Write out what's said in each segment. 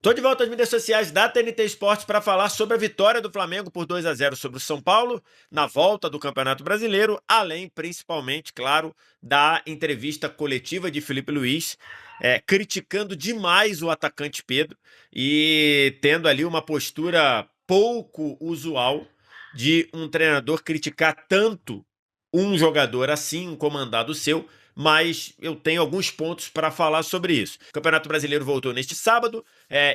Tô de volta às mídias sociais da TNT Esportes para falar sobre a vitória do Flamengo por 2-0 sobre o São Paulo na volta do Campeonato Brasileiro, além principalmente, claro, da entrevista coletiva de Felipe Luiz, criticando demais o atacante Pedro e tendo ali uma postura pouco usual de um treinador criticar tanto um jogador assim, um comandado seu, mas eu tenho alguns pontos para falar sobre isso. O Campeonato Brasileiro voltou neste sábado,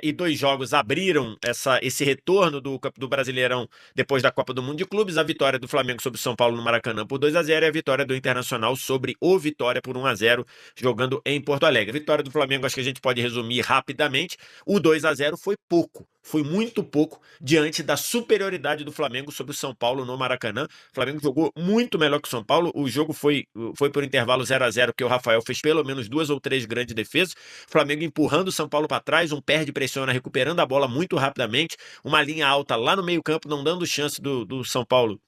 e 2 jogos abriram esse retorno do Brasileirão depois da Copa do Mundo de Clubes: a vitória do Flamengo sobre o São Paulo no Maracanã por 2-0 e a vitória do Internacional sobre o Vitória por 1-0, jogando em Porto Alegre. A vitória do Flamengo, acho que a gente pode resumir rapidamente: o 2-0 foi pouco, foi muito pouco diante da superioridade do Flamengo sobre o São Paulo no Maracanã. O Flamengo jogou muito melhor que o São Paulo. O jogo foi por intervalo 0-0, porque o Rafael fez pelo menos 2 ou 3 grandes defesas. O Flamengo empurrando o São Paulo para trás, um perde, pressiona, recuperando a bola muito rapidamente, uma linha alta lá no meio-campo, não dando chance do São Paulo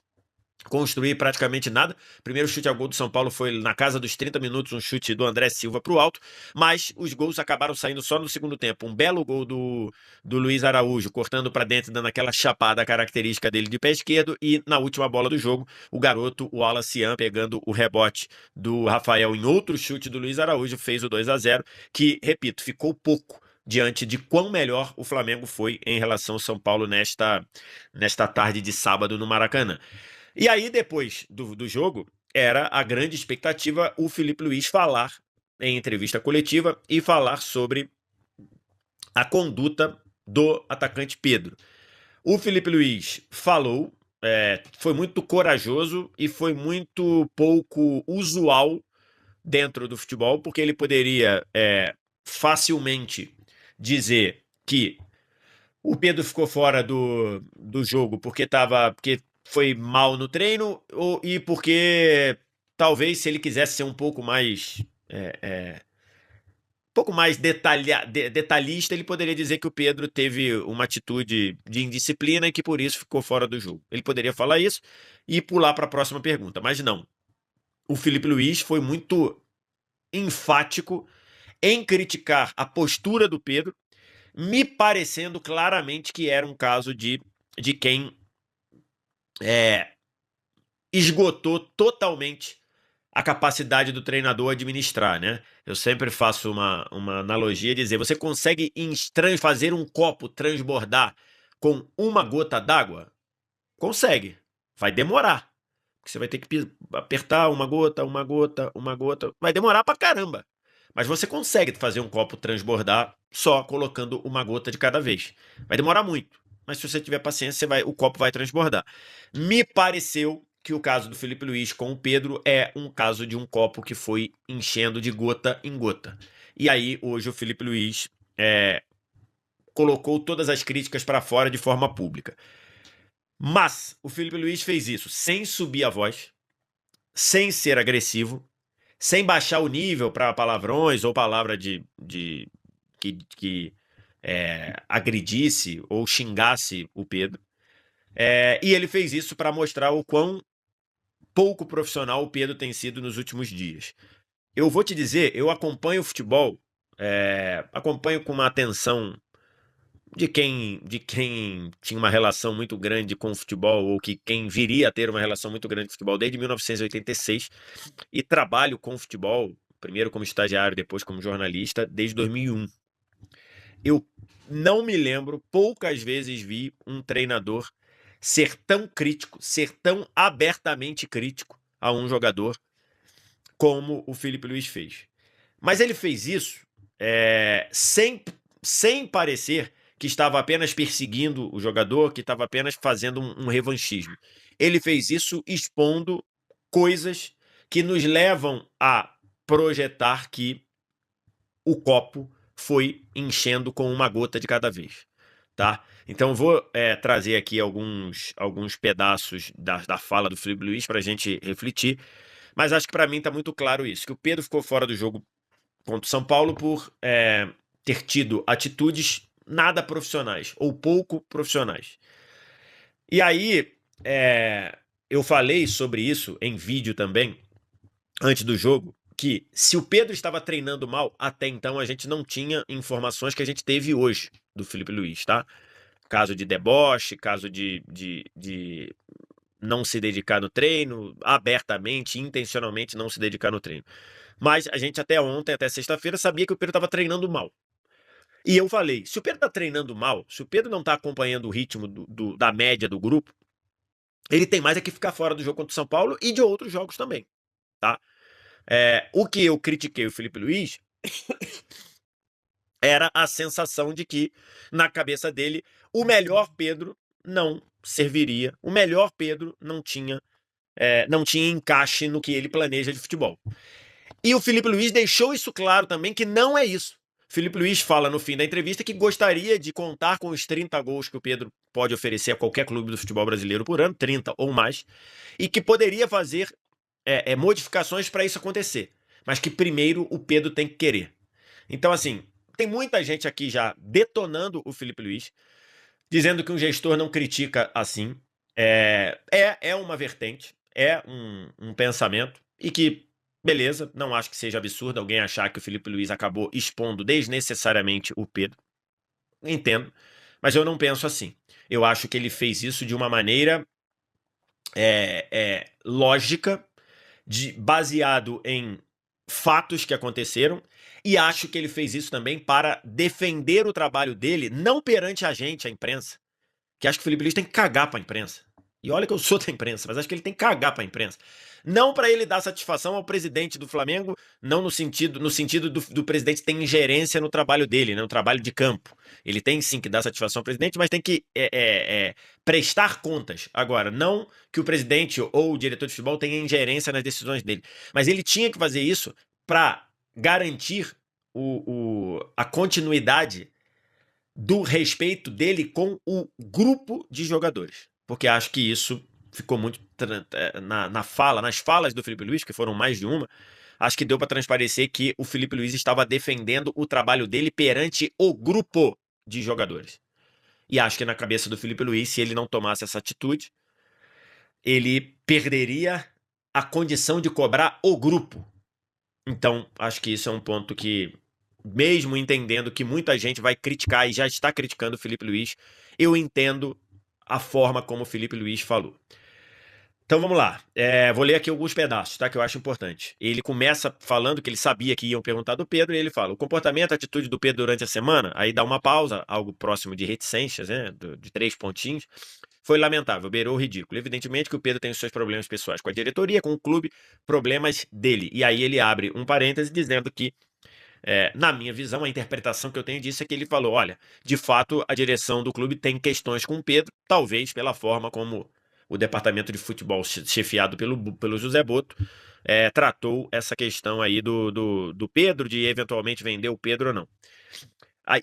construir praticamente nada. Primeiro chute ao gol do São Paulo foi na casa dos 30 minutos, um chute do André Silva para o alto, mas os gols acabaram saindo só no segundo tempo. Um belo gol do Luiz Araújo, cortando para dentro, dando aquela chapada característica dele de pé esquerdo, e na última bola do jogo, o garoto, o Wallace Yan, pegando o rebote do Rafael em outro chute do Luiz Araújo, fez o 2-0, que, repito, ficou pouco diante de quão melhor o Flamengo foi em relação ao São Paulo nesta tarde de sábado no Maracanã. E aí, depois do jogo, era a grande expectativa o Felipe Luiz falar em entrevista coletiva e falar sobre a conduta do atacante Pedro. O Felipe Luiz falou, foi muito corajoso e foi muito pouco usual dentro do futebol, porque ele poderia facilmente dizer que o Pedro ficou fora do jogo porque foi mal no treino, e porque talvez, se ele quisesse ser um pouco mais detalhista, ele poderia dizer que o Pedro teve uma atitude de indisciplina e que por isso ficou fora do jogo. Ele poderia falar isso e pular para a próxima pergunta, mas não. O Felipe Luiz foi muito enfático em criticar a postura do Pedro, me parecendo claramente que era um caso de quem esgotou totalmente a capacidade do treinador administrar, né? Eu sempre faço uma analogia, dizer: você consegue fazer um copo transbordar com uma gota d'água? Consegue. Vai demorar. Porque você vai ter que apertar uma gota, uma gota, uma gota. Vai demorar pra caramba. Mas você consegue fazer um copo transbordar só colocando uma gota de cada vez. Vai demorar muito, mas se você tiver paciência, o copo vai transbordar. Me pareceu que o caso do Felipe Luiz com o Pedro é um caso de um copo que foi enchendo de gota em gota. E aí, hoje, o Felipe Luiz colocou todas as críticas para fora de forma pública. Mas o Felipe Luiz fez isso sem subir a voz, sem ser agressivo, sem baixar o nível para palavrões ou palavra que agredisse ou xingasse o Pedro. E ele fez isso para mostrar o quão pouco profissional o Pedro tem sido nos últimos dias. Eu vou te dizer, eu acompanho o futebol, acompanho com uma atenção de quem tinha uma relação muito grande com o futebol, ou quem viria a ter uma relação muito grande com o futebol desde 1986, e trabalho com o futebol, primeiro como estagiário, depois como jornalista, desde 2001. Eu não me lembro, poucas vezes vi um treinador ser tão crítico, ser tão abertamente crítico a um jogador como o Felipe Luiz fez. Mas ele fez isso sem parecer que estava apenas perseguindo o jogador, que estava apenas fazendo um revanchismo. Ele fez isso expondo coisas que nos levam a projetar que o copo foi enchendo com uma gota de cada vez, tá? Então vou trazer aqui alguns pedaços da fala do Felipe Luiz para a gente refletir, mas acho que para mim está muito claro isso, que o Pedro ficou fora do jogo contra o São Paulo por ter tido atitudes nada profissionais ou pouco profissionais. E aí eu falei sobre isso em vídeo também, antes do jogo, que se o Pedro estava treinando mal, até então a gente não tinha informações que a gente teve hoje do Felipe Luiz, tá? Caso de deboche, caso de não se dedicar no treino, abertamente, intencionalmente não se dedicar no treino. Mas a gente até ontem, até sexta-feira, sabia que o Pedro estava treinando mal. E eu falei, se o Pedro está treinando mal, se o Pedro não está acompanhando o ritmo da média do grupo, ele tem mais é que ficar fora do jogo contra o São Paulo e de outros jogos também, tá? O que eu critiquei o Felipe Luiz era a sensação de que, na cabeça dele, o melhor Pedro não serviria, o melhor Pedro não tinha encaixe no que ele planeja de futebol. E o Felipe Luiz deixou isso claro também, que não é isso. Felipe Luiz fala no fim da entrevista que gostaria de contar com os 30 gols que o Pedro pode oferecer a qualquer clube do futebol brasileiro por ano, 30 ou mais, e que poderia fazer modificações para isso acontecer, mas que primeiro o Pedro tem que querer. Então, assim, tem muita gente aqui já detonando o Felipe Luiz, dizendo que um gestor não critica assim. É uma vertente, é um pensamento, e que, beleza, não acho que seja absurdo alguém achar que o Felipe Luiz acabou expondo desnecessariamente o Pedro. Entendo, mas eu não penso assim. Eu acho que ele fez isso de uma maneira lógica, baseado em fatos que aconteceram, e acho que ele fez isso também para defender o trabalho dele, não perante a gente, a imprensa, que acho que o Felipe Luiz tem que cagar para a imprensa. E olha que eu sou da imprensa, mas acho que ele tem que cagar para a imprensa. Não para ele dar satisfação ao presidente do Flamengo, não no sentido do presidente ter ingerência no trabalho dele, né, no trabalho de campo. Ele tem sim que dar satisfação ao presidente, mas tem que prestar contas. Agora, não que o presidente ou o diretor de futebol tenha ingerência nas decisões dele. Mas ele tinha que fazer isso para garantir a continuidade do respeito dele com o grupo de jogadores. Porque acho que isso ficou muito nas falas do Felipe Luiz, que foram mais de uma, acho que deu para transparecer que o Felipe Luiz estava defendendo o trabalho dele perante o grupo de jogadores. E acho que na cabeça do Felipe Luiz, se ele não tomasse essa atitude, ele perderia a condição de cobrar o grupo. Então, acho que isso é um ponto que, mesmo entendendo que muita gente vai criticar e já está criticando o Felipe Luiz, eu entendo a forma como o Felipe Luiz falou. Então vamos lá, vou ler aqui alguns pedaços, tá, que eu acho importante. Ele começa falando que ele sabia que iam perguntar do Pedro, e ele fala, o comportamento, a atitude do Pedro durante a semana, aí dá uma pausa, algo próximo de reticências, né, de 3 pontinhos, foi lamentável, beirou o ridículo. Evidentemente que o Pedro tem os seus problemas pessoais com a diretoria, com o clube, problemas dele. E aí ele abre um parêntese dizendo que, na minha visão, a interpretação que eu tenho disso é que ele falou, olha, de fato a direção do clube tem questões com o Pedro, talvez pela forma como o departamento de futebol, chefiado pelo José Boto, tratou essa questão aí do Pedro, de eventualmente vender o Pedro ou não.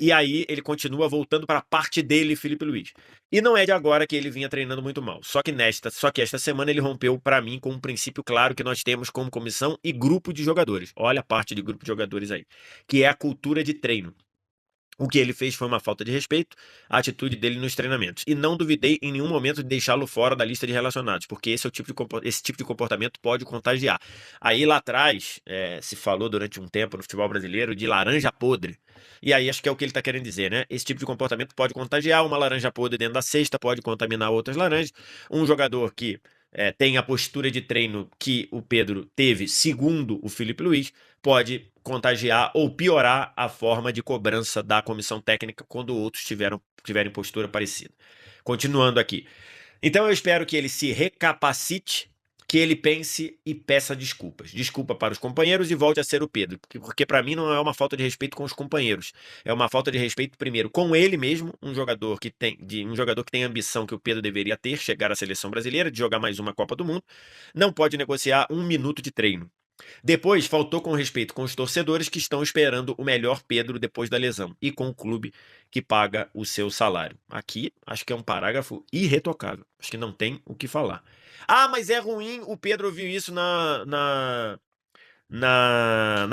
E aí ele continua voltando para a parte dele, Felipe Luiz. E não é de agora que ele vinha treinando muito mal. Só que esta semana ele rompeu para mim com um princípio claro que nós temos como comissão e grupo de jogadores. Olha a parte de grupo de jogadores aí, que é a cultura de treino. O que ele fez foi uma falta de respeito à atitude dele nos treinamentos. E não duvidei em nenhum momento de deixá-lo fora da lista de relacionados, porque esse tipo de comportamento pode contagiar. Aí lá atrás, se falou durante um tempo no futebol brasileiro de laranja podre. E aí acho que é o que ele está querendo dizer, né? Esse tipo de comportamento pode contagiar. Uma laranja podre dentro da cesta pode contaminar outras laranjas. Um jogador que tem a postura de treino que o Pedro teve, segundo o Felipe Luiz, pode contagiar ou piorar a forma de cobrança da comissão técnica quando outros tiverem postura parecida. Continuando aqui. Então eu espero que ele se recapacite, que ele pense e peça desculpas. Desculpa para os companheiros e volte a ser o Pedro. Porque para mim não é uma falta de respeito com os companheiros. É uma falta de respeito, primeiro, com ele mesmo, um jogador que tem a ambição que o Pedro deveria ter, chegar à seleção brasileira, de jogar mais uma Copa do Mundo. Não pode negociar 1 minuto de treino. Depois, faltou com respeito com os torcedores que estão esperando o melhor Pedro depois da lesão e com o clube que paga o seu salário. Aqui, acho que é um parágrafo irretocável. Acho que não tem o que falar. Ah, mas é ruim, o Pedro ouviu isso na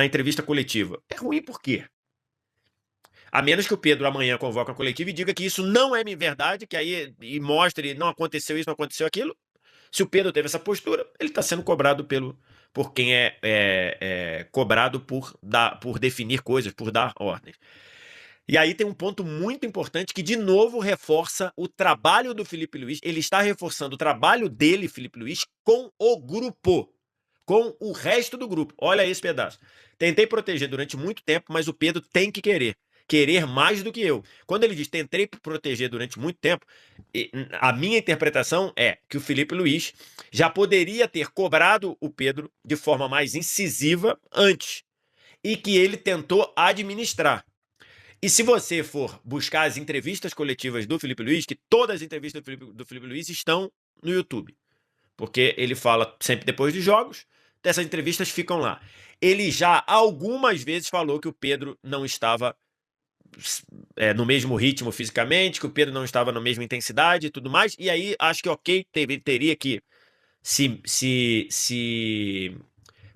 entrevista coletiva. É ruim por quê? A menos que o Pedro amanhã convoque a coletiva e diga que isso não é verdade, que aí e mostre, não aconteceu isso, não aconteceu aquilo. Se o Pedro teve essa postura, ele está sendo cobrado por quem é cobrado por definir coisas, por dar ordens. E aí tem um ponto muito importante que, de novo, reforça o trabalho do Felipe Luiz. Ele está reforçando o trabalho dele, Felipe Luiz, com o grupo, com o resto do grupo. Olha esse pedaço. Tentei proteger durante muito tempo, mas o Pedro tem que querer. Querer mais do que eu. Quando ele diz tentei proteger durante muito tempo, a minha interpretação é que o Felipe Luiz já poderia ter cobrado o Pedro de forma mais incisiva antes e que ele tentou administrar. E se você for buscar as entrevistas coletivas do Felipe Luiz, que todas as entrevistas do Felipe Luiz estão no YouTube, porque ele fala sempre depois dos jogos, essas entrevistas ficam lá. Ele já algumas vezes falou que o Pedro não estava no mesmo ritmo fisicamente, que o Pedro não estava na mesma intensidade e tudo mais, e aí acho que ok, teria que se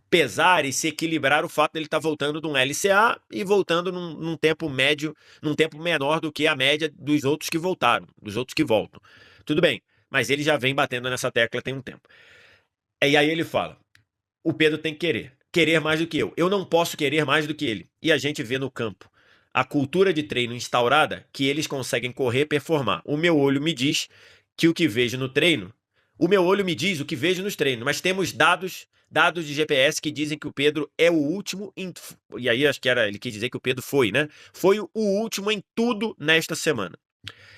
pesar e se equilibrar o fato dele estar voltando de um LCA e voltando num tempo médio, num tempo menor do que a média dos outros que voltaram, dos outros que voltam. Tudo bem, mas ele já vem batendo nessa tecla tem um tempo. E aí ele fala, o Pedro tem que querer mais do que eu. Eu não posso querer mais do que ele. E a gente vê no campo a cultura de treino instaurada que eles conseguem correr e performar. O meu olho me diz que o que vejo no treino, o meu olho me diz o que vejo nos treinos, mas temos dados de GPS que dizem que o Pedro é o último e aí acho que ele quis dizer que o Pedro foi, né? Foi o último em tudo nesta semana.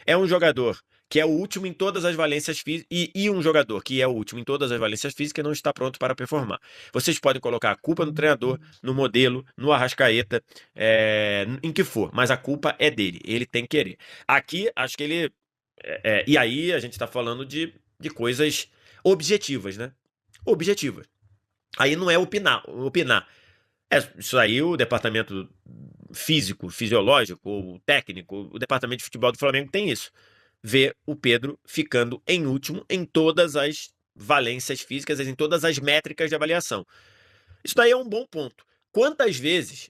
É um jogador que é o último em todas as valências físicas e um jogador que é o último em todas as valências físicas não está pronto para performar. Vocês podem colocar a culpa no treinador, no modelo, no Arrascaeta, em que for, mas a culpa é dele. Ele tem que querer. Aqui, acho que ele. E aí a gente está falando de coisas objetivas, né? Objetivas. Aí não é opinar. Isso aí o departamento físico, fisiológico, ou técnico, o departamento de futebol do Flamengo tem isso. Vê o Pedro ficando em último em todas as valências físicas, em todas as métricas de avaliação. Isso daí é um bom ponto. Quantas vezes,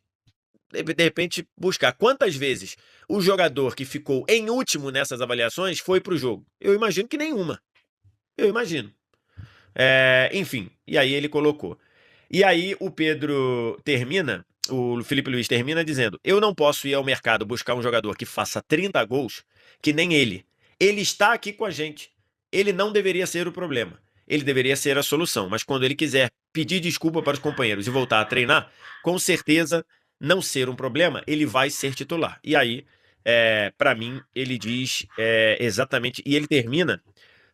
de repente, buscar quantas vezes o jogador que ficou em último nessas avaliações foi para o jogo? Eu imagino que nenhuma. Eu imagino. Enfim, e aí ele colocou. E aí o Pedro termina, o Felipe Luiz termina dizendo: eu não posso ir ao mercado buscar um jogador que faça 30 gols, que nem ele. Ele está aqui com a gente. Ele não deveria ser o problema. Ele deveria ser a solução. Mas quando ele quiser pedir desculpa para os companheiros e voltar a treinar, com certeza, não ser um problema, ele vai ser titular. E aí, para mim, ele diz exatamente. E ele termina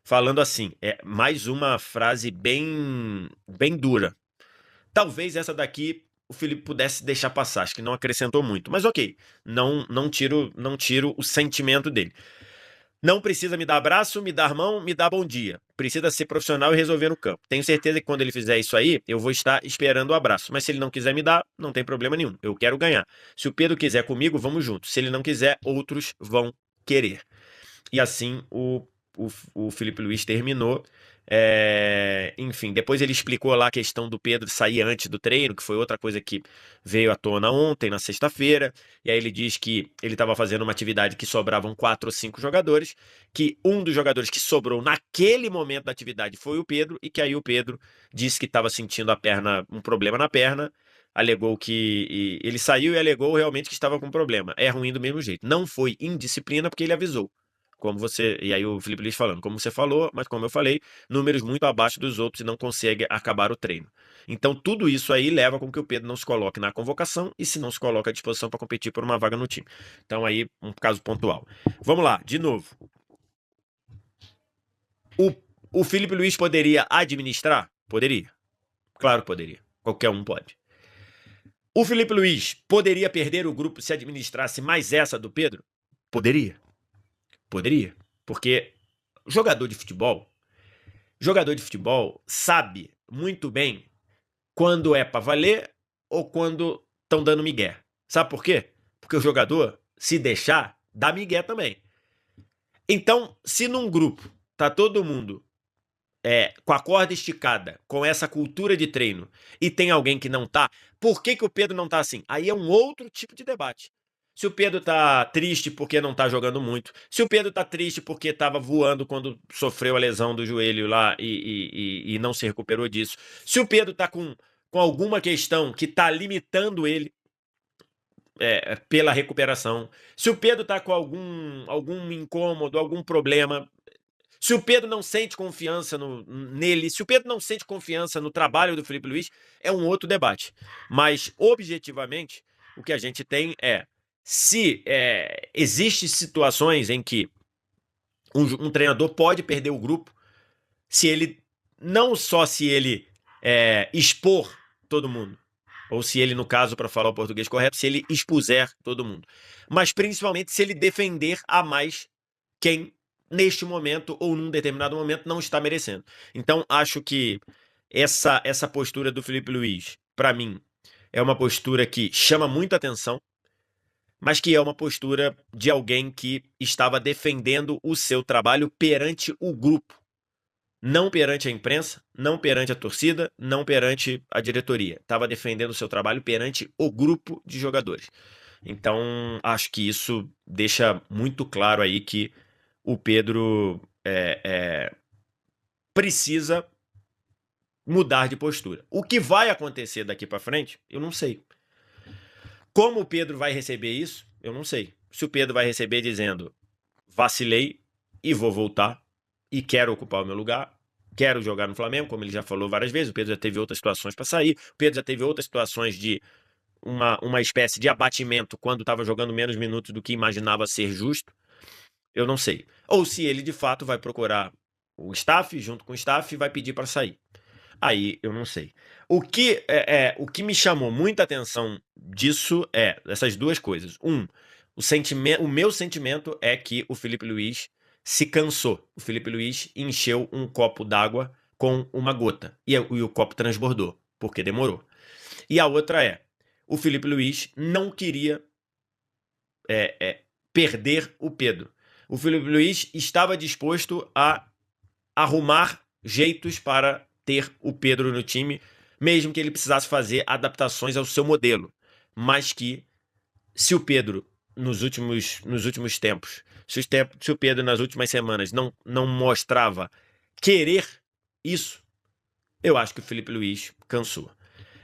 falando assim: mais uma frase bem dura. Talvez essa daqui o Felipe pudesse deixar passar, acho que não acrescentou muito, mas ok, não tiro o sentimento dele. Não precisa me dar abraço, me dar mão, me dar bom dia. Precisa ser profissional e resolver no campo. Tenho certeza que quando ele fizer isso aí, eu vou estar esperando o abraço. Mas se ele não quiser me dar, não tem problema nenhum. Eu quero ganhar. Se o Pedro quiser comigo, vamos juntos. Se ele não quiser, outros vão querer. E assim o Felipe Luiz terminou. Enfim, depois ele explicou lá a questão do Pedro sair antes do treino, que foi outra coisa que veio à tona ontem, na sexta-feira. E aí ele diz que ele estava fazendo uma atividade que sobravam 4 ou 5 jogadores, que um dos jogadores que sobrou naquele momento da atividade foi o Pedro, e que aí o Pedro disse que estava sentindo um problema na perna. Alegou que ele saiu e alegou realmente que estava com problema. É ruim do mesmo jeito. Não foi indisciplina porque ele avisou. E aí o Felipe Luiz falando, como você falou, mas como eu falei, números muito abaixo dos outros e não consegue acabar o treino. Então tudo isso aí leva com que o Pedro não se coloque na convocação e se não se coloca à disposição para competir por uma vaga no time. Então aí um caso pontual. Vamos lá, de novo. O Felipe Luiz poderia administrar? Poderia. Claro que poderia. Qualquer um pode. O Felipe Luiz poderia perder o grupo se administrasse mais essa do Pedro? Poderia. Poderia. Porque jogador de futebol sabe muito bem quando é para valer ou quando estão dando migué. Sabe por quê? Porque o jogador, se deixar, dá migué também. Então, se num grupo tá todo mundo com a corda esticada, com essa cultura de treino, e tem alguém que não tá, por que o Pedro não tá assim? Aí é um outro tipo de debate. Se o Pedro tá triste porque não tá jogando muito, se o Pedro tá triste porque tava voando quando sofreu a lesão do joelho lá e não se recuperou disso, se o Pedro tá com alguma questão que tá limitando ele, pela recuperação. Se o Pedro está com algum incômodo, algum problema, se o Pedro não sente confiança nele, se o Pedro não sente confiança no trabalho do Felipe Luiz, é um outro debate. Mas, objetivamente, o que a gente tem se existem situações em que um treinador pode perder o grupo, não só se ele expor todo mundo, ou se ele, no caso, para falar o português correto, se ele expuser todo mundo, mas principalmente se ele defender a mais quem, neste momento ou num determinado momento, não está merecendo. Então, acho que essa postura do Felipe Luiz, para mim, é uma postura que chama muita atenção, mas que é uma postura de alguém que estava defendendo o seu trabalho perante o grupo. Não perante a imprensa, não perante a torcida, não perante a diretoria. Estava defendendo o seu trabalho perante o grupo de jogadores. Então, acho que isso deixa muito claro aí que o Pedro precisa mudar de postura. O que vai acontecer daqui para frente, eu não sei. Como o Pedro vai receber isso, eu não sei. Se o Pedro vai receber dizendo: vacilei e vou voltar e quero ocupar o meu lugar, quero jogar no Flamengo, como ele já falou várias vezes. O Pedro já teve outras situações para sair, o Pedro já teve outras situações de uma espécie de abatimento quando estava jogando menos minutos do que imaginava ser justo. Eu não sei. Ou se ele de fato vai procurar o staff, junto com o staff, e vai pedir para sair. Aí eu não sei. O que me chamou muita atenção disso essas duas coisas. O meu sentimento é que o Felipe Luiz se cansou. O Felipe Luiz encheu um copo d'água com uma gota e o copo transbordou, porque demorou. E a outra o Felipe Luiz não queria perder o Pedro. O Felipe Luiz estava disposto a arrumar jeitos para ter o Pedro no time, mesmo que ele precisasse fazer adaptações ao seu modelo. Mas que, se o Pedro, nos últimos tempos, se o Pedro nas últimas semanas não mostrava querer isso, eu acho que o Felipe Luiz cansou.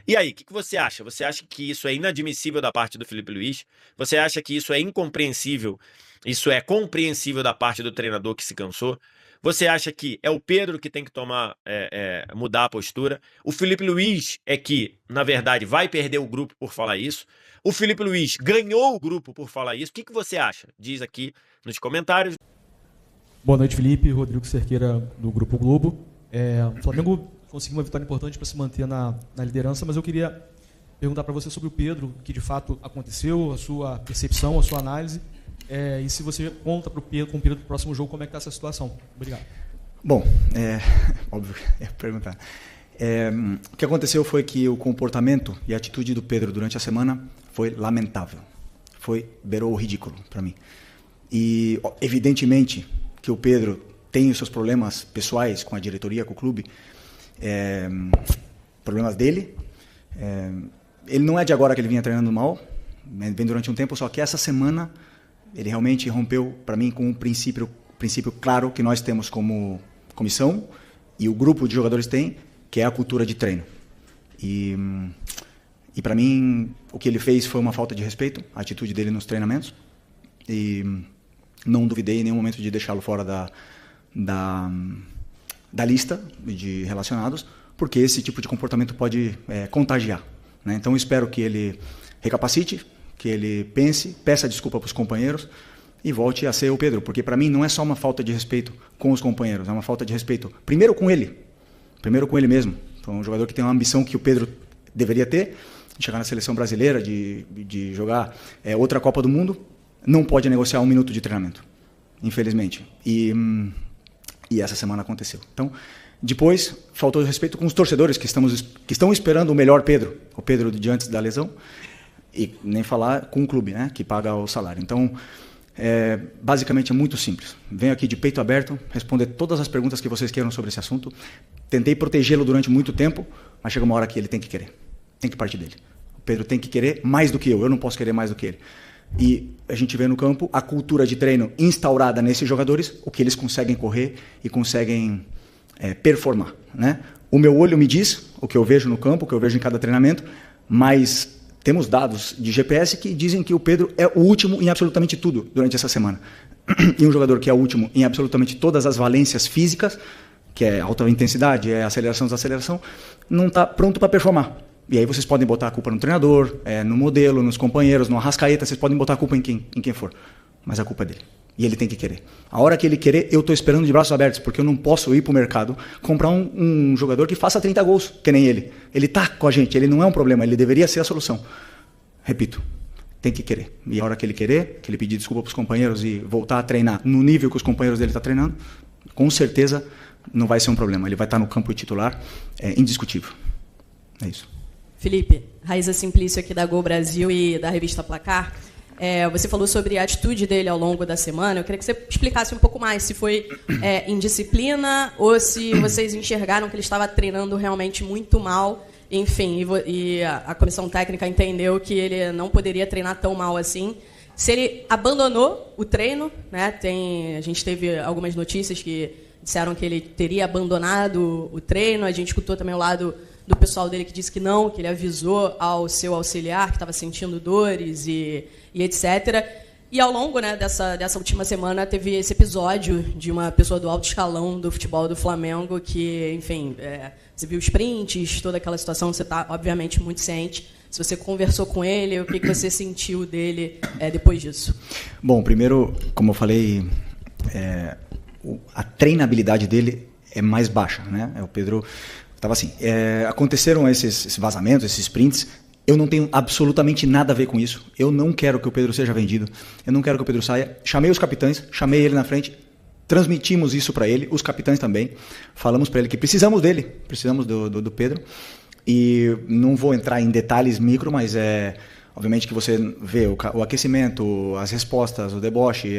E aí, o que você acha? Você acha que isso é inadmissível da parte do Felipe Luiz? Você acha que isso é incompreensível? Isso é compreensível da parte do treinador que se cansou? Você acha que é o Pedro que tem que mudar a postura? O Felipe Luiz que, na verdade, vai perder o grupo por falar isso? O Felipe Luiz ganhou o grupo por falar isso? O que você acha? Diz aqui nos comentários. Boa noite, Felipe. Rodrigo Cerqueira, do Grupo Globo. O Flamengo conseguiu uma vitória importante para se manter na liderança, mas eu queria perguntar para você sobre o Pedro, o que de fato aconteceu, a sua percepção, a sua análise, e se você conta com o Pedro do próximo jogo, como é que está essa situação. Obrigado. Bom, óbvio que perguntar. O que aconteceu foi que o comportamento e a atitude do Pedro durante a semana foi lamentável. Beirou o ridículo para mim. E, evidentemente, que o Pedro tem os seus problemas pessoais com a diretoria, com o clube, problemas dele. Ele não é de agora que ele vinha treinando mal, vem durante um tempo, só que essa semana ele realmente rompeu, para mim, com um princípio claro que nós temos como comissão e o grupo de jogadores tem, que é a cultura de treino. E para mim, o que ele fez foi uma falta de respeito, a atitude dele nos treinamentos, e não duvidei em nenhum momento de deixá-lo fora da lista de relacionados, porque esse tipo de comportamento pode contagiar, né? Então eu espero que ele recapacite, que ele pense, peça desculpa para os companheiros e volte a ser o Pedro, porque para mim não é só uma falta de respeito com os companheiros, é uma falta de respeito primeiro com ele mesmo. Então, um jogador que tem uma ambição que o Pedro deveria ter, de chegar na seleção brasileira, de jogar outra Copa do Mundo, não pode negociar 1 minuto de treinamento, infelizmente. E essa semana aconteceu. Então, depois, faltou respeito com os torcedores que estão esperando o melhor Pedro, o Pedro de antes da lesão, e nem falar com o clube, né, que paga o salário. Então, basicamente é muito simples. Venho aqui de peito aberto, responder todas as perguntas que vocês queiram sobre esse assunto. Tentei protegê-lo durante muito tempo, mas chega uma hora que ele tem que querer. Tem que partir dele. O Pedro tem que querer mais do que eu não posso querer mais do que ele. E a gente vê no campo a cultura de treino instaurada nesses jogadores, o que eles conseguem correr e conseguem performar, né? O meu olho me diz o que eu vejo no campo, o que eu vejo em cada treinamento, mas temos dados de GPS que dizem que o Pedro é o último em absolutamente tudo durante essa semana. E um jogador que é o último em absolutamente todas as valências físicas, que é alta intensidade, é aceleração, desaceleração, não está pronto para performar. E aí vocês podem botar a culpa no treinador, no modelo, nos companheiros, no Arrascaeta, vocês podem botar a culpa em quem for. Mas a culpa é dele. E ele tem que querer. A hora que ele querer, eu estou esperando de braços abertos, porque eu não posso ir para o mercado comprar um jogador que faça 30 gols, que nem ele. Ele está com a gente, ele não é um problema, ele deveria ser a solução. Repito, tem que querer. E a hora que ele querer, que ele pedir desculpa para os companheiros e voltar a treinar no nível que os companheiros dele estão treinando, com certeza não vai ser um problema. Ele vai estar no campo titular, indiscutível. É isso. Felipe, Raíza Simplício aqui da Gol Brasil e da revista Placar. Você falou sobre a atitude dele ao longo da semana. Eu queria que você explicasse um pouco mais se foi indisciplina ou se vocês enxergaram que ele estava treinando realmente muito mal. Enfim, e a comissão técnica entendeu que ele não poderia treinar tão mal assim. Se ele abandonou o treino, né? A gente teve algumas notícias que disseram que ele teria abandonado o treino. A gente escutou também o lado do pessoal dele que disse que não, que ele avisou ao seu auxiliar que estava sentindo dores e etc. E ao longo, né, dessa última semana teve esse episódio de uma pessoa do alto escalão do futebol do Flamengo que, enfim, você viu os prints, toda aquela situação, você está, obviamente, muito ciente. Se você conversou com ele, o que você sentiu dele depois disso? Bom, primeiro, como eu falei, a treinabilidade dele é mais baixa, né? O Pedro estava assim, aconteceram esses vazamentos, esses prints. Eu não tenho absolutamente nada a ver com isso. Eu não quero que o Pedro seja vendido. Eu não quero que o Pedro saia. Chamei os capitães, chamei ele na frente, transmitimos isso para ele, os capitães também. Falamos para ele que precisamos dele, precisamos do Pedro. E não vou entrar em detalhes micro, mas obviamente que você vê o aquecimento, as respostas, o deboche,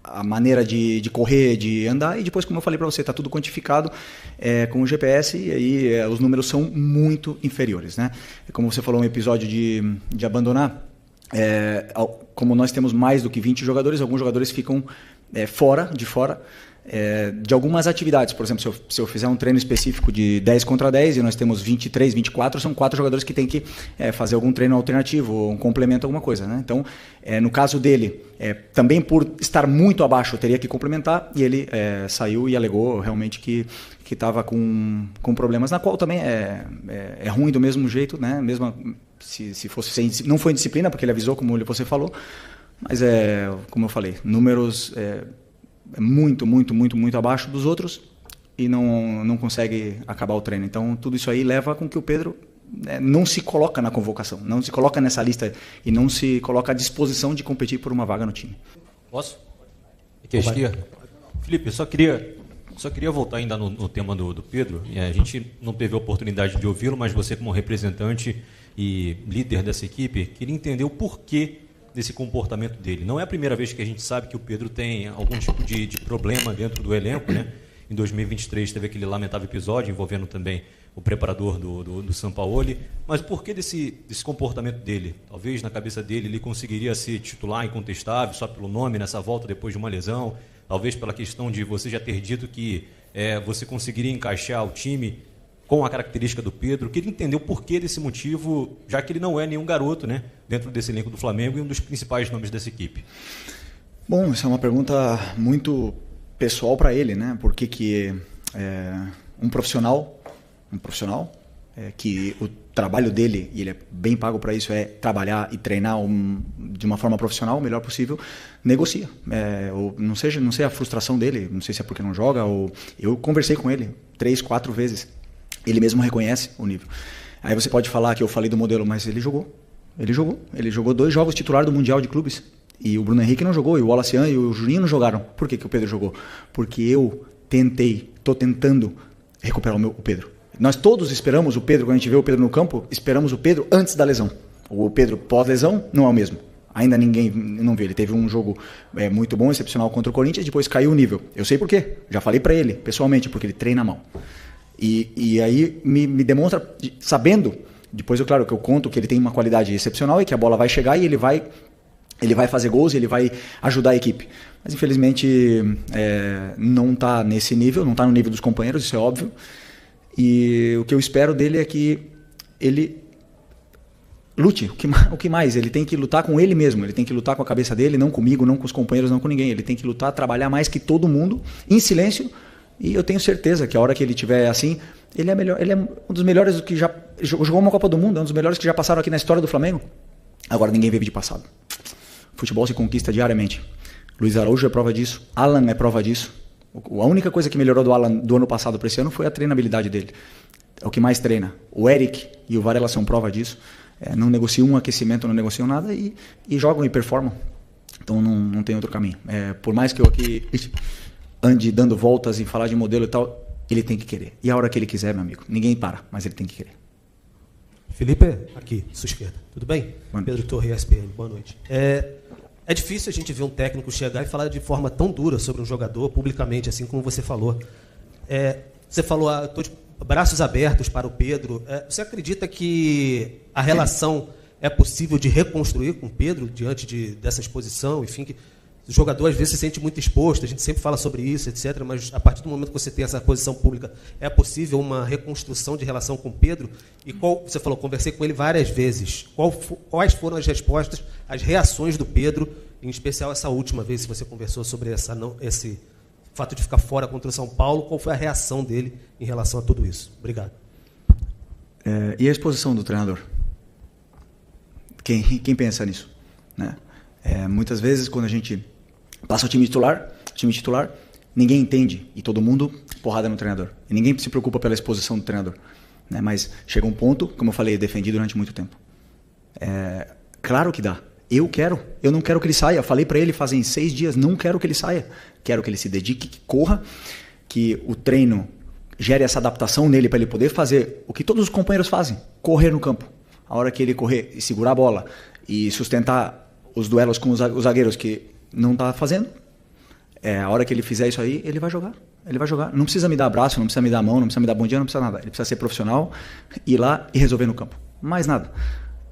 a maneira de correr, de andar, e depois, como eu falei para você, está tudo quantificado com o GPS, e aí os números são muito inferiores, né? Como você falou, um episódio de abandonar, como nós temos mais do que 20 jogadores, alguns jogadores ficam fora de algumas atividades. Por exemplo, se eu fizer um treino específico de 10 contra 10 e nós temos 23, 24, são 4 jogadores que têm que fazer algum treino alternativo, um complemento, alguma coisa, né? Então, no caso dele, também por estar muito abaixo, eu teria que complementar, e ele saiu e alegou realmente que estava com problemas, na qual também é ruim do mesmo jeito, né? Mesmo se fosse não foi disciplina, porque ele avisou, como você falou, mas como eu falei, números muito, muito, muito, muito abaixo dos outros e não consegue acabar o treino. Então, tudo isso aí leva com que o Pedro não se coloca na convocação, não se coloca nessa lista e não se coloca à disposição de competir por uma vaga no time. Posso? Aqui à esquerda. Felipe, eu só queria voltar ainda no tema do Pedro. A gente não teve a oportunidade de ouvi-lo, mas você, como representante e líder dessa equipe, queria entender o porquê desse comportamento dele. Não é a primeira vez que a gente sabe que o Pedro tem algum tipo de problema dentro do elenco, né? Em 2023 teve aquele lamentável episódio envolvendo também o preparador do Sampaoli. Mas por que desse comportamento dele? Talvez na cabeça dele ele conseguiria ser titular incontestável só pelo nome nessa volta depois de uma lesão. Talvez pela questão de você já ter dito que você conseguiria encaixar o time com a característica do Pedro. Queria entender o porquê desse motivo, já que ele não é nenhum garoto, né, dentro desse elenco do Flamengo e um dos principais nomes dessa equipe. Bom, essa é uma pergunta muito pessoal para ele, né? Por que um profissional que o trabalho dele, e ele é bem pago para isso, é trabalhar e treinar de uma forma profissional, o melhor possível, negocia. Ou não sei a frustração dele, não sei se é porque não joga, ou eu conversei com ele 3, 4 vezes. Ele mesmo reconhece o nível. Aí você pode falar que eu falei do modelo, mas ele jogou. Ele jogou 2 jogos titular do Mundial de Clubes. E o Bruno Henrique não jogou, e o Wallace e o Juninho não jogaram. Por que o Pedro jogou? Porque eu estou tentando recuperar o Pedro. Nós todos esperamos o Pedro, quando a gente vê o Pedro no campo, esperamos o Pedro antes da lesão. O Pedro pós-lesão não é o mesmo. Ainda ninguém não vê. Ele teve um jogo muito bom, excepcional contra o Corinthians, depois caiu o nível. Eu sei por quê. Já falei para ele, pessoalmente, porque ele treina mal. E aí me demonstra, sabendo, depois claro que eu conto que ele tem uma qualidade excepcional e que a bola vai chegar e ele vai fazer gols e ele vai ajudar a equipe. Mas infelizmente não está nesse nível, não está no nível dos companheiros, isso é óbvio. E o que eu espero dele é que ele lute. O que mais? Ele tem que lutar com ele mesmo. Ele tem que lutar com a cabeça dele, não comigo, não com os companheiros, não com ninguém. Ele tem que lutar, trabalhar mais que todo mundo, em silêncio. E eu tenho certeza que a hora que ele estiver assim, ele é melhor. Ele é um dos melhores que já jogou uma Copa do Mundo, é um dos melhores que já passaram aqui na história do Flamengo. Agora ninguém vive de passado. Futebol se conquista diariamente. Luiz Araújo é prova disso. Alan é prova disso. A única coisa que melhorou do Alan do ano passado para esse ano foi a treinabilidade dele. É o que mais treina. O Eric e o Varela são prova disso. Não negociam um aquecimento, não negociam nada e jogam e performam. Então não tem outro caminho. Por mais que eu aqui ande dando voltas e falar de modelo e tal, ele tem que querer. E a hora que ele quiser, meu amigo, ninguém para, mas ele tem que querer. Felipe, aqui, sua esquerda. Tudo bem? Pedro Torre, ESPN, boa noite. É difícil a gente ver um técnico chegar e falar de forma tão dura sobre um jogador, publicamente, assim como você falou. Você falou, estou de braços abertos para o Pedro. Você acredita que a relação é possível de reconstruir com o Pedro diante dessa exposição? Enfim, que o jogador às vezes se sente muito exposto, a gente sempre fala sobre isso, etc. Mas a partir do momento que você tem essa posição pública, é possível uma reconstrução de relação com o Pedro? E você falou, conversei com ele várias vezes. Quais foram as respostas, as reações do Pedro, em especial essa última vez que você conversou sobre esse fato de ficar fora contra o São Paulo? Qual foi a reação dele em relação a tudo isso? Obrigado. E a exposição do treinador? Quem pensa nisso? Né? Muitas vezes, quando a gente passa o time titular, ninguém entende, e todo mundo porrada no treinador. E ninguém se preocupa pela exposição do treinador. Né? Mas chega um ponto, como eu falei, eu defendi durante muito tempo. Claro que dá. Eu não quero que ele saia. Eu falei para ele fazem 6 dias, não quero que ele saia. Quero que ele se dedique, que corra, que o treino gere essa adaptação nele para ele poder fazer o que todos os companheiros fazem, correr no campo. A hora que ele correr e segurar a bola e sustentar os duelos com os zagueiros que não está fazendo, a hora que ele fizer isso aí, ele vai jogar. Ele vai jogar. Não precisa me dar abraço, não precisa me dar a mão, não precisa me dar bom dia, não precisa nada. Ele precisa ser profissional, ir lá e resolver no campo. Mais nada.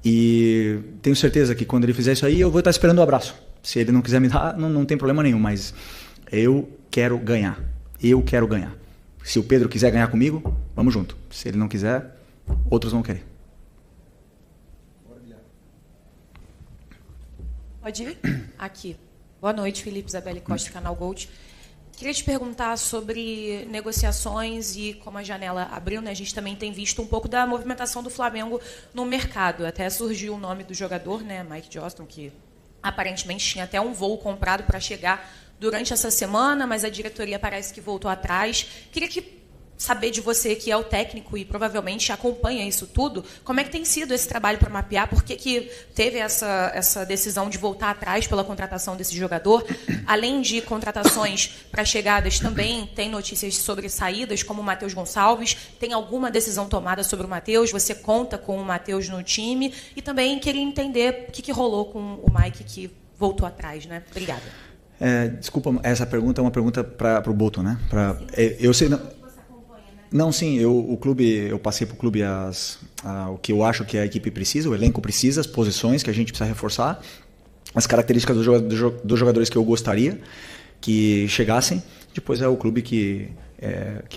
E tenho certeza que quando ele fizer isso aí, eu vou estar esperando o abraço. Se ele não quiser me dar, não tem problema nenhum, mas eu quero ganhar. Eu quero ganhar. Se o Pedro quiser ganhar comigo, vamos junto. Se ele não quiser, outros vão querer. Pode ir? Aqui. Boa noite, Felipe Isabelle Costa, Canal Gold. Queria te perguntar sobre negociações e como a janela abriu, né? A gente também tem visto um pouco da movimentação do Flamengo no mercado. Até surgiu o nome do jogador, né? Mike Johnston, que aparentemente tinha até um voo comprado para chegar durante essa semana, mas a diretoria parece que voltou atrás. Queria saber de você, que é o técnico e provavelmente acompanha isso tudo, como é que tem sido esse trabalho para mapear? Por que teve essa decisão de voltar atrás pela contratação desse jogador? Além de contratações para chegadas, também tem notícias sobre saídas, como o Matheus Gonçalves. Tem alguma decisão tomada sobre o Matheus? Você conta com o Matheus no time? E também queria entender o que rolou com o Mike, que voltou atrás, né? Obrigada. Desculpa, essa pergunta é uma pergunta para o Boto, né? Eu sei... Não, sim, eu passei para o clube o que eu acho que a equipe precisa, o elenco precisa, as posições que a gente precisa reforçar, as características dos jogadores que eu gostaria que chegassem. Depois é o clube que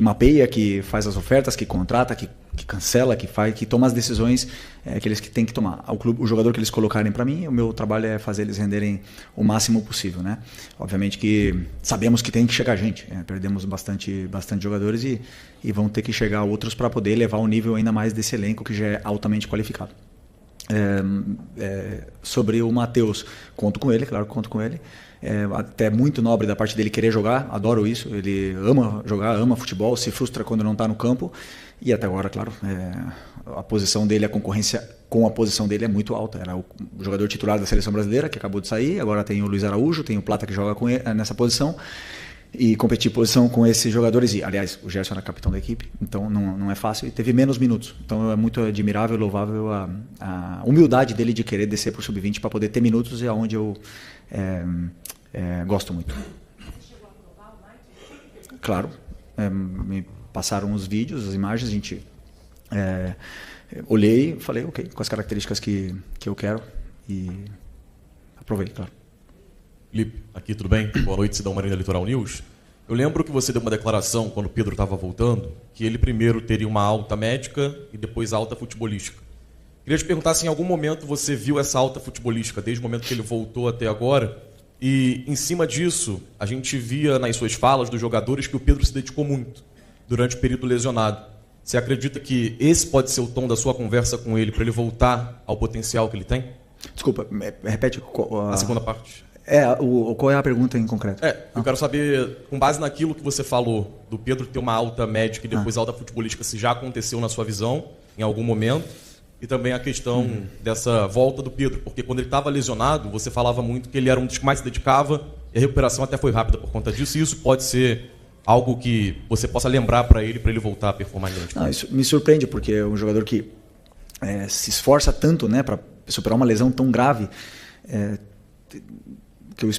mapeia, que faz as ofertas, que contrata, que cancela, que toma as decisões que eles têm que tomar. O jogador que eles colocarem para mim, o meu trabalho é fazer eles renderem o máximo possível, né? Obviamente que sabemos que tem que chegar gente, perdemos bastante jogadores e vão ter que chegar outros para poder levar o nível ainda mais desse elenco que já é altamente qualificado. Sobre o Matheus, conto com ele, claro que conto com ele. Até muito nobre da parte dele querer jogar, adoro isso. Ele ama jogar, ama futebol, se frustra quando não está no campo. E até agora, claro, a posição dele, a concorrência com a posição dele é muito alta. Era o jogador titular da Seleção Brasileira, que acabou de sair. Agora tem o Luiz Araújo, tem o Plata que joga com ele, nessa posição. E competir posição com esses jogadores. E, aliás, o Gerson era capitão da equipe, então não é fácil. E teve menos minutos. Então é muito admirável e louvável a humildade dele de querer descer para o Sub-20 para poder ter minutos, e é onde eu gosto muito. Você chegou a provar o Mike? Claro. Me passaram os vídeos, as imagens, a gente olhei, falei, ok, com as características que eu quero, e aprovei, claro. Felipe, aqui tudo bem? Boa noite, Cidão Marina Litoral News. Eu lembro que você deu uma declaração, quando o Pedro estava voltando, que ele primeiro teria uma alta médica e depois alta futebolística. Queria te perguntar se em algum momento você viu essa alta futebolística, desde o momento que ele voltou até agora, e em cima disso, a gente via nas suas falas dos jogadores que o Pedro se dedicou muito durante o período lesionado. Você acredita que esse pode ser o tom da sua conversa com ele para ele voltar ao potencial que ele tem? Desculpa, repete a segunda parte. Qual é a pergunta em concreto? Eu quero saber, com base naquilo que você falou, do Pedro ter uma alta médica e depois alta futebolística, se já aconteceu na sua visão, em algum momento, e também a questão dessa volta do Pedro, porque quando ele estava lesionado, você falava muito que ele era um dos que mais se dedicava, e a recuperação até foi rápida por conta disso, e isso pode ser algo que você possa lembrar para ele voltar a performar em grande. Isso me surpreende, porque é um jogador que se esforça tanto, né, para superar uma lesão tão grave. O que eu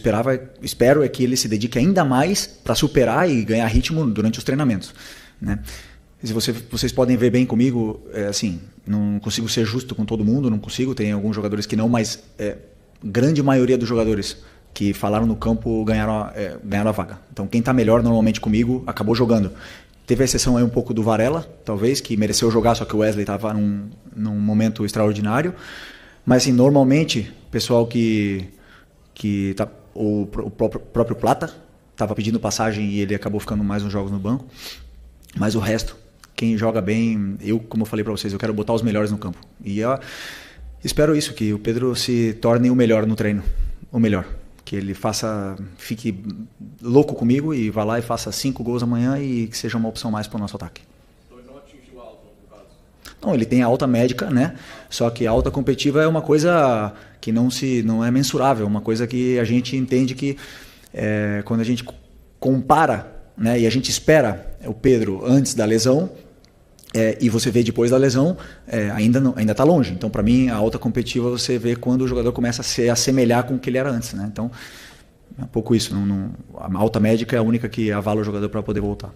espero é que ele se dedique ainda mais para superar e ganhar ritmo durante os treinamentos, né? Se vocês podem ver bem comigo, assim, não consigo ser justo com todo mundo, não consigo, tem alguns jogadores que não, mas grande maioria dos jogadores que falaram no campo ganharam a vaga. Então quem está melhor normalmente comigo acabou jogando. Teve a exceção aí um pouco do Varela, talvez, que mereceu jogar, só que o Wesley estava num momento extraordinário. Mas assim, normalmente, o pessoal o próprio Plata estava pedindo passagem e ele acabou ficando mais uns jogos no banco. Mas o resto, quem joga bem, como eu falei para vocês, eu quero botar os melhores no campo. E eu espero isso, que o Pedro se torne o melhor no treino. O melhor. Que ele fique louco comigo e vá lá e faça 5 gols amanhã e que seja uma opção mais para o nosso ataque. Então ele não atingiu a alta, no caso? Não, ele tem a alta médica, né? Só que a alta competitiva é uma coisa que não é mensurável, uma coisa que a gente entende que quando a gente compara, né, e a gente espera o Pedro antes da lesão, e você vê depois da lesão, ainda está longe. Então, para mim, a alta competitiva você vê quando o jogador começa a se assemelhar com o que ele era antes, né? Então, é um pouco isso. A alta médica é a única que avala o jogador para poder voltar.